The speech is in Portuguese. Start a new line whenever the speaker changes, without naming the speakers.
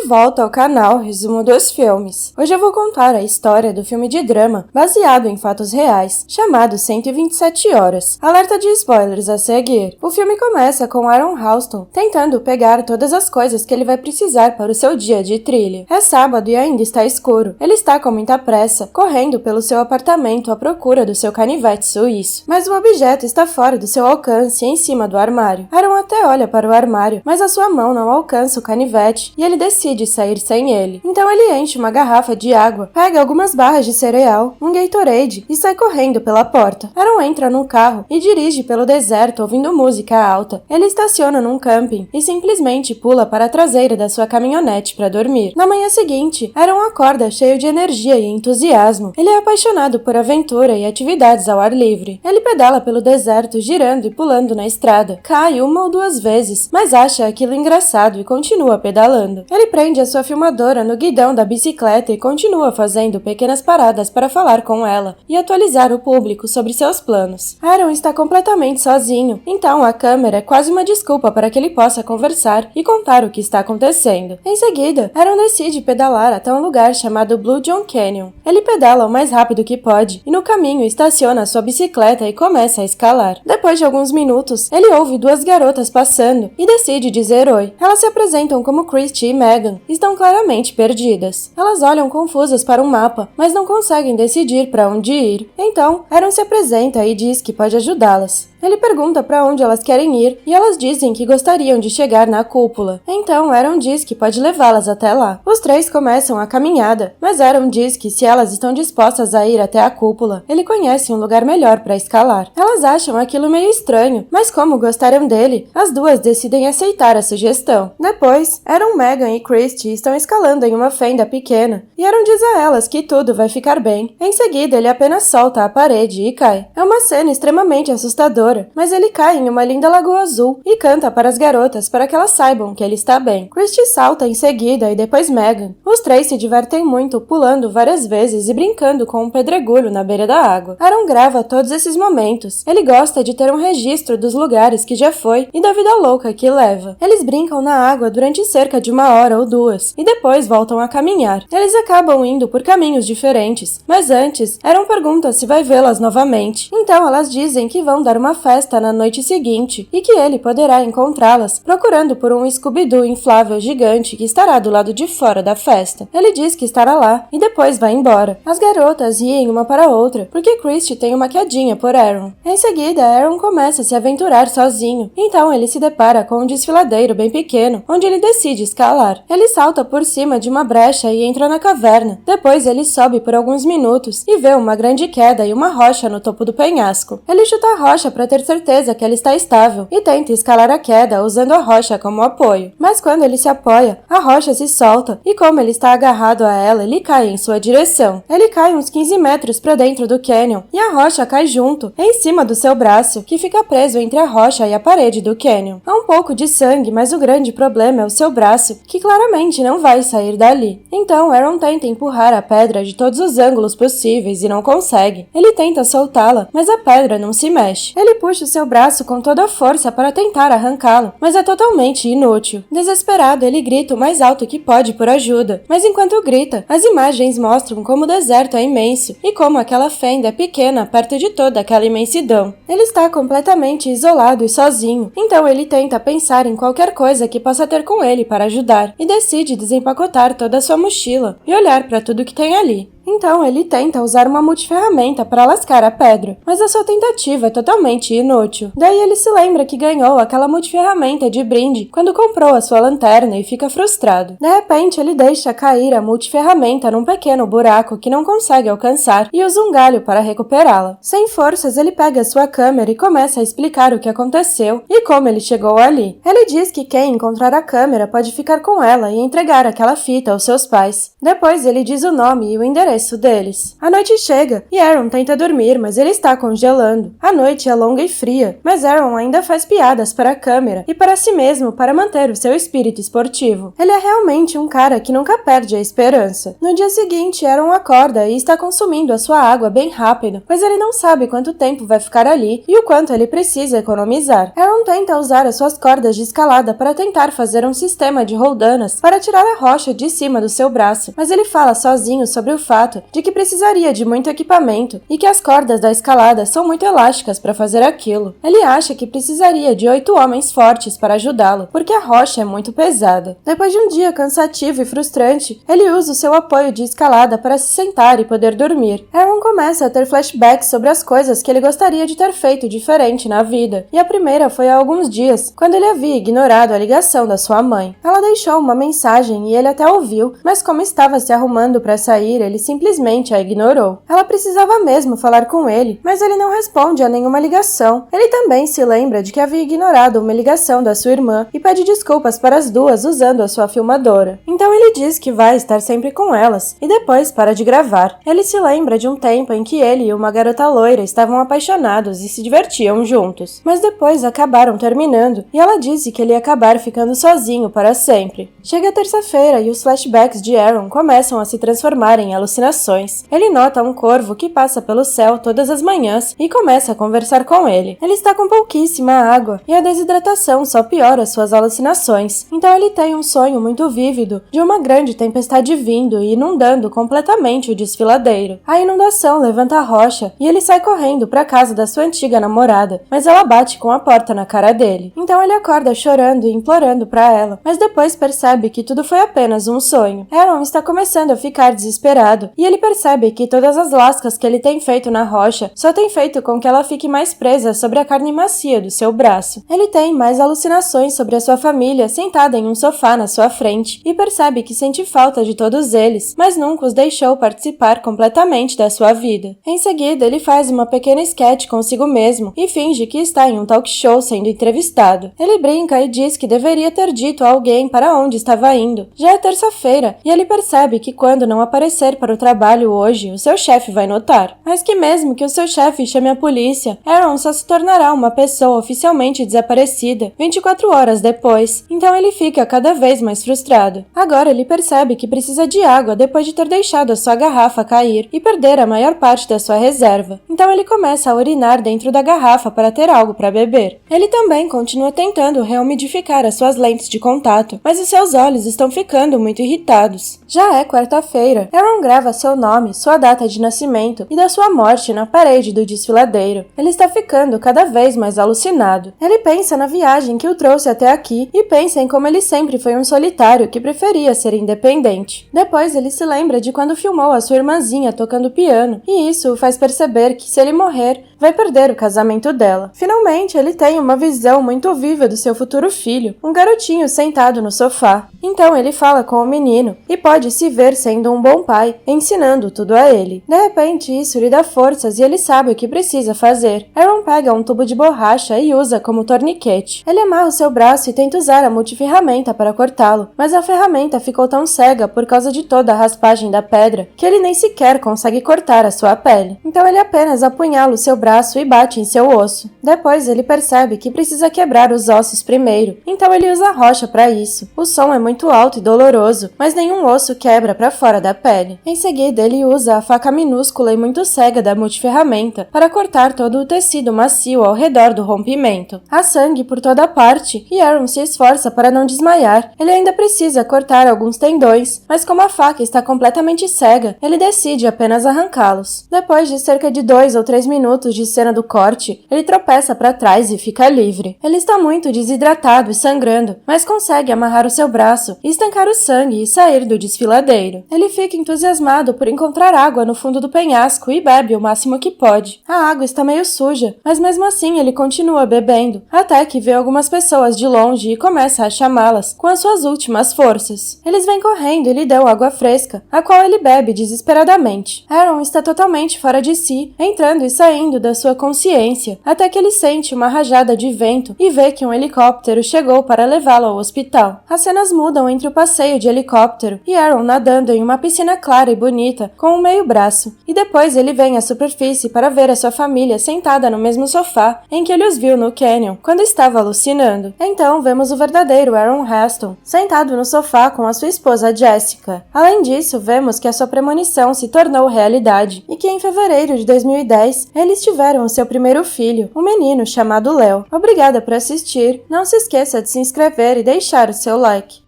volta ao canal Resumo dos Filmes. Hoje eu vou contar a história do filme de drama baseado em fatos reais, chamado 127 Horas. Alerta de spoilers a seguir. O filme começa com Aaron Halston tentando pegar todas as coisas que ele vai precisar para o seu dia de trilha. É sábado e ainda está escuro. Ele está com muita pressa, correndo pelo seu apartamento à procura do seu canivete suíço. Mas o objeto está fora do seu alcance em cima do armário. Aaron até olha para o armário, mas a sua mão não alcança o canivete e ele decide sair sem ele. Então ele enche uma garrafa de água, pega algumas barras de cereal, um Gatorade e sai correndo pela porta. Aaron entra no carro e dirige pelo deserto ouvindo música alta. Ele estaciona num camping e simplesmente pula para a traseira da sua caminhonete para dormir. Na manhã seguinte, Aaron acorda cheio de energia e entusiasmo. Ele é apaixonado por aventura e atividades ao ar livre. Ele pedala pelo deserto, girando e pulando na estrada. Cai uma ou duas vezes, mas acha aquilo engraçado e continua pedalando. Ele prende a sua filmadora no guidão da bicicleta e continua fazendo pequenas paradas para falar com ela e atualizar o público sobre seus planos. Aaron está completamente sozinho, então a câmera é quase uma desculpa para que ele possa conversar e contar o que está acontecendo. Em seguida, Aaron decide pedalar até um lugar chamado Blue John Canyon. Ele pedala o mais rápido que pode e no caminho estaciona sua bicicleta e começa a escalar. Depois de alguns minutos, ele ouve duas garotas passando e decide dizer oi. Elas se apresentam como Christy e Megan. Estão claramente perdidas. Elas olham confusas para um mapa, mas não conseguem decidir para onde ir. Então, Aaron se apresenta e diz que pode ajudá-las. Ele pergunta para onde elas querem ir e elas dizem que gostariam de chegar na cúpula. Então Aaron diz que pode levá-las até lá. Os três começam a caminhada, mas Aaron diz que se elas estão dispostas a ir até a cúpula, ele conhece um lugar melhor para escalar. Elas acham aquilo meio estranho, mas como gostaram dele, as duas decidem aceitar a sugestão. Depois, Aaron, Megan e Christy estão escalando em uma fenda pequena e Aaron diz a elas que tudo vai ficar bem. Em seguida, ele apenas solta a parede e cai. É uma cena extremamente assustadora, mas ele cai em uma linda lagoa azul e canta para as garotas para que elas saibam que ele está bem. Christy salta em seguida e depois Megan. Os três se divertem muito, pulando várias vezes e brincando com um pedregulho na beira da água. Aaron grava todos esses momentos. Ele gosta de ter um registro dos lugares que já foi e da vida louca que leva. Eles brincam na água durante cerca de 1 hora ou 2 e depois voltam a caminhar. Eles acabam indo por caminhos diferentes, mas antes, Aaron pergunta se vai vê-las novamente. Então elas dizem que vão dar uma festa na noite seguinte e que ele poderá encontrá-las procurando por um Scooby-Doo inflável gigante que estará do lado de fora da festa. Ele diz que estará lá e depois vai embora. As garotas riem uma para a outra porque Christy tem uma quedinha por Aaron. Em seguida, Aaron começa a se aventurar sozinho, então ele se depara com um desfiladeiro bem pequeno, onde ele decide escalar. Ele salta por cima de uma brecha e entra na caverna. Depois ele sobe por alguns minutos e vê uma grande queda e uma rocha no topo do penhasco. Ele chuta a rocha para ter certeza que ela está estável e tenta escalar a queda usando a rocha como apoio. Mas quando ele se apoia, a rocha se solta e como ele está agarrado a ela, ele cai em sua direção. Ele cai uns 15 metros para dentro do canyon e a rocha cai junto, em cima do seu braço, que fica preso entre a rocha e a parede do canyon. Há um pouco de sangue, mas o grande problema é o seu braço, que claramente não vai sair dali. Então Aaron tenta empurrar a pedra de todos os ângulos possíveis e não consegue. Ele tenta soltá-la, mas a pedra não se mexe. Ele puxa o seu braço com toda a força para tentar arrancá-lo, mas é totalmente inútil. Desesperado, ele grita o mais alto que pode por ajuda, mas enquanto grita, as imagens mostram como o deserto é imenso e como aquela fenda é pequena perto de toda aquela imensidão. Ele está completamente isolado e sozinho, então ele tenta pensar em qualquer coisa que possa ter com ele para ajudar e decide desempacotar toda a sua mochila e olhar para tudo que tem ali. Então ele tenta usar uma multiferramenta para lascar a pedra, mas a sua tentativa é totalmente inútil. Daí ele se lembra que ganhou aquela multiferramenta de brinde quando comprou a sua lanterna e fica frustrado. De repente ele deixa cair a multiferramenta num pequeno buraco que não consegue alcançar e usa um galho para recuperá-la. Sem forças, ele pega sua câmera e começa a explicar o que aconteceu e como ele chegou ali. Ele diz que quem encontrar a câmera pode ficar com ela e entregar aquela fita aos seus pais. Depois ele diz o nome e o endereço endereço deles. A noite chega e Aaron tenta dormir, mas ele está congelando. A noite é longa e fria, mas Aaron ainda faz piadas para a câmera e para si mesmo para manter o seu espírito esportivo. Ele é realmente um cara que nunca perde a esperança. No dia seguinte, Aaron acorda e está consumindo a sua água bem rápido, pois ele não sabe quanto tempo vai ficar ali e o quanto ele precisa economizar. Aaron tenta usar as suas cordas de escalada para tentar fazer um sistema de roldanas para tirar a rocha de cima do seu braço, mas ele fala sozinho sobre o fato de que precisaria de muito equipamento e que as cordas da escalada são muito elásticas para fazer aquilo. Ele acha que precisaria de 8 homens fortes para ajudá-lo, porque a rocha é muito pesada. Depois de um dia cansativo e frustrante, ele usa o seu apoio de escalada para se sentar e poder dormir. Aaron começa a ter flashbacks sobre as coisas que ele gostaria de ter feito diferente na vida, e a primeira foi há alguns dias, quando ele havia ignorado a ligação da sua mãe. Ela deixou uma mensagem e ele até ouviu, mas como estava se arrumando para sair, ele simplesmente a ignorou. Ela precisava mesmo falar com ele, mas ele não responde a nenhuma ligação. Ele também se lembra de que havia ignorado uma ligação da sua irmã e pede desculpas para as duas usando a sua filmadora. Então ele diz que vai estar sempre com elas e depois para de gravar. Ele se lembra de um tempo em que ele e uma garota loira estavam apaixonados e se divertiam juntos, mas depois acabaram terminando e ela disse que ele ia acabar ficando sozinho para sempre. Chega a terça-feira e os flashbacks de Aaron começam a se transformar em alucinações. Ele nota um corvo que passa pelo céu todas as manhãs e começa a conversar com ele. Ele está com pouquíssima água e a desidratação só piora suas alucinações. Então ele tem um sonho muito vívido de uma grande tempestade vindo e inundando completamente o desfiladeiro. A inundação levanta a rocha e ele sai correndo para a casa da sua antiga namorada, mas ela bate com a porta na cara dele. Então ele acorda chorando e implorando para ela, mas depois percebe que tudo foi apenas um sonho. Aaron está começando a ficar desesperado e ele percebe que todas as lascas que ele tem feito na rocha só tem feito com que ela fique mais presa sobre a carne macia do seu braço. Ele tem mais alucinações sobre a sua família sentada em um sofá na sua frente e percebe que sente falta de todos eles, mas nunca os deixou participar completamente da sua vida. Em seguida, ele faz uma pequena sketch consigo mesmo e finge que está em um talk show sendo entrevistado. Ele brinca e diz que deveria ter dito a alguém para onde estava indo. Já é terça-feira e ele percebe que quando não aparecer para o trabalho hoje, o seu chefe vai notar. Mas que mesmo que o seu chefe chame a polícia, Aaron só se tornará uma pessoa oficialmente desaparecida 24 horas depois. Então ele fica cada vez mais frustrado. Agora ele percebe que precisa de água depois de ter deixado a sua garrafa cair e perder a maior parte da sua reserva. Então ele começa a urinar dentro da garrafa para ter algo para beber. Ele também continua tentando reumidificar as suas lentes de contato, mas os seus olhos estão ficando muito irritados. Já é quarta-feira. Aaron grava seu nome, sua data de nascimento e da sua morte na parede do desfiladeiro. Ele está ficando cada vez mais alucinado. Ele pensa na viagem que o trouxe até aqui e pensa em como ele sempre foi um solitário que preferia ser independente. Depois ele se lembra de quando filmou a sua irmãzinha tocando piano, e isso o faz perceber que se ele morrer, vai perder o casamento dela. Finalmente, ele tem uma visão muito viva do seu futuro filho, um garotinho sentado no sofá. Então ele fala com o menino e pode se ver sendo um bom pai, ensinando tudo a ele. De repente, isso lhe dá forças e ele sabe o que precisa fazer. Aaron pega um tubo de borracha e usa como torniquete. Ele amarra o seu braço e tenta usar a multiferramenta para cortá-lo, mas a ferramenta ficou tão cega por causa de toda a raspagem da pedra que ele nem sequer consegue cortar a sua pele. Então ele apenas apunhala o seu braço e bate em seu osso. Depois ele percebe que precisa quebrar os ossos primeiro, então ele usa a rocha para isso. O som é muito alto e doloroso, mas nenhum osso quebra para fora da pele. Em seguida ele usa a faca minúscula e muito cega da multiferramenta para cortar todo o tecido macio ao redor do rompimento. Há sangue por toda parte e Aaron se esforça para não desmaiar. Ele ainda precisa cortar alguns tendões, mas como a faca está completamente cega, ele decide apenas arrancá-los. Depois de cerca de 2 ou 3 minutos de cena do corte, ele tropeça para trás e fica livre. Ele está muito desidratado e sangrando, mas consegue amarrar o seu braço, estancar o sangue e sair do desfiladeiro. Ele fica entusiasmado por encontrar água no fundo do penhasco e bebe o máximo que pode. A água está meio suja, mas mesmo assim ele continua bebendo, até que vê algumas pessoas de longe e começa a chamá-las com as suas últimas forças. Eles vêm correndo e lhe dão água fresca, a qual ele bebe desesperadamente. Aaron está totalmente fora de si, entrando e saindo da sua consciência, até que ele sente uma rajada de vento e vê que um helicóptero chegou para levá-lo ao hospital. As cenas mudam entre o passeio de helicóptero e Aaron nadando em uma piscina clara e bonita com um meio braço, e depois ele vem à superfície para ver a sua família sentada no mesmo sofá em que ele os viu no canyon, quando estava alucinando. Então vemos o verdadeiro Aaron Heston, sentado no sofá com a sua esposa Jessica. Além disso, vemos que a sua premonição se tornou realidade, e que em fevereiro de 2010, eles tiveram o seu primeiro filho, um menino chamado Léo. Obrigada por assistir, não se esqueça de se inscrever e deixar o seu like.